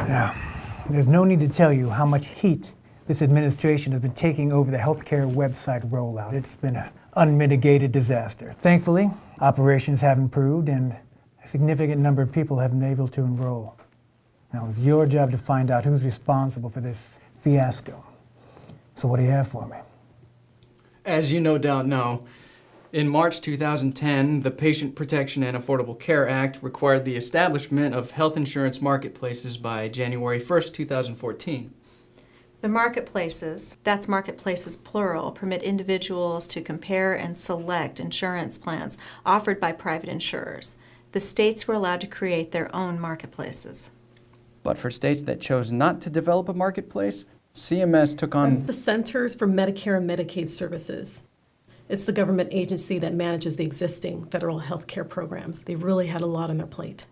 Now, there's no need to tell you how much heat this administration has been taking over the healthcare website rollout. It's been an unmitigated disaster. Thankfully, operations have improved and a significant number of people have been able to enroll. Now, it's your job to find out who's responsible for this fiasco. So what do you have for me? As you no doubt know, in March 2010, the Patient Protection and Affordable Care Act required the establishment of health insurance marketplaces by January 1st, 2014. The marketplaces, that's marketplaces plural, permit individuals to compare and select insurance plans offered by private insurers. The states were allowed to create their own marketplaces. But for states that chose not to develop a marketplace, CMS took on... That's the Centers for Medicare and Medicaid Services. It's the government agency that manages the existing federal health care programs. They really had a lot on their plate.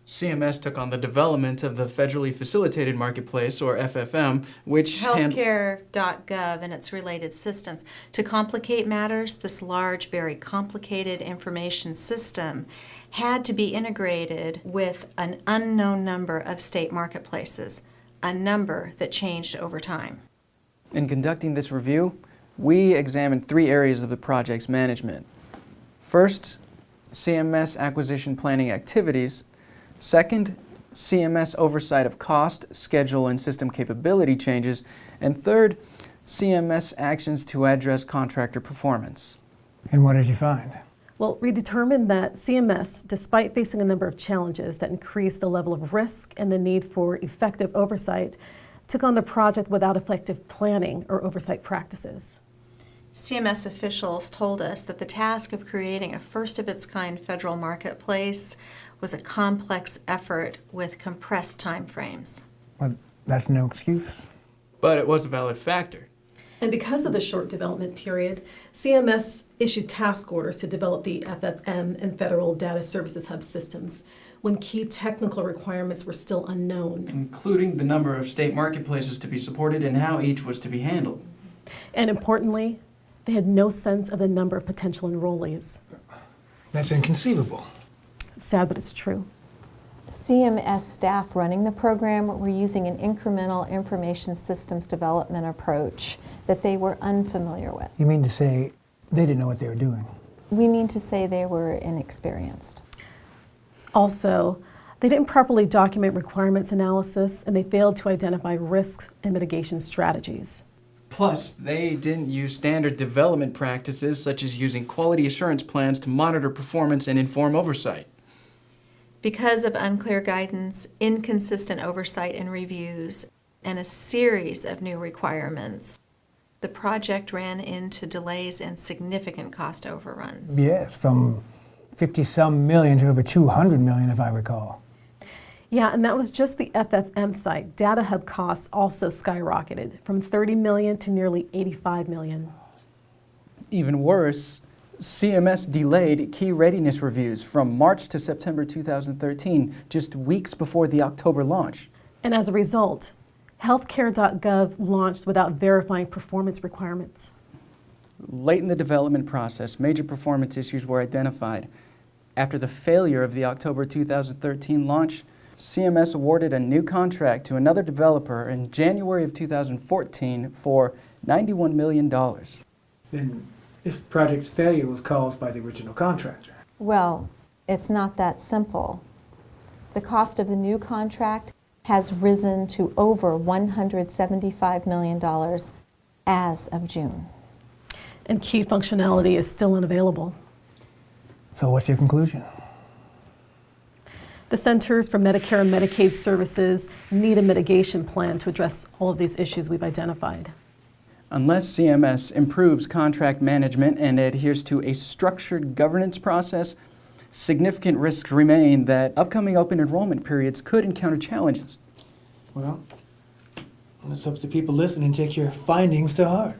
CMS took on the development of the Federally Facilitated Marketplace, or FFM, which... Healthcare.gov and its related systems. To complicate matters, this large, very complicated information system had to be integrated with an unknown number of state marketplaces, a number that changed over time. In conducting this review, we examined 3 areas of the project's management. First, CMS acquisition planning activities. Second, CMS oversight of cost, schedule, and system capability changes. And third, CMS actions to address contractor performance. And what did you find? Well, we determined that CMS, despite facing a number of challenges that increased the level of risk and the need for effective oversight, took on the project without effective planning or oversight practices. CMS officials told us that the task of creating a first-of-its-kind federal marketplace was a complex effort with compressed timeframes. Well, that's no excuse. But it was a valid factor. And because of the short development period, CMS issued task orders to develop the FFM and Federal Data Services Hub systems when key technical requirements were still unknown. Including the number of state marketplaces to be supported and how each was to be handled. And importantly, they had no sense of the number of potential enrollees. That's inconceivable. It's sad, but it's true. CMS staff running the program were using an incremental information systems development approach that they were unfamiliar with. You mean to say they didn't know what they were doing? We mean to say they were inexperienced. Also, they didn't properly document requirements analysis, and they failed to identify risks and mitigation strategies. Plus, they didn't use standard development practices such as using quality assurance plans to monitor performance and inform oversight. Because of unclear guidance, inconsistent oversight and reviews, and a series of new requirements, the project ran into delays and significant cost overruns. Yes, from 50-some million to over 200 million, if I recall. Yeah, and that was just the FFM site. Data Hub costs also skyrocketed from 30 million to nearly 85 million. Even worse, CMS delayed key readiness reviews from March to September 2013, just weeks before the October launch. And as a result, healthcare.gov launched without verifying performance requirements. Late in the development process, major performance issues were identified. After the failure of the October 2013 launch, CMS awarded a new contract to another developer in January of 2014 for $91 million. Then this project's failure was caused by the original contractor. Well, it's not that simple. The cost of the new contract has risen to over $175 million as of June. And key functionality is still unavailable. So what's your conclusion? The Centers for Medicare and Medicaid Services need a mitigation plan to address all of these issues we've identified. Unless CMS improves contract management and adheres to a structured governance process, significant risks remain that upcoming open enrollment periods could encounter challenges. Well, let's hope the people listening take your findings to heart.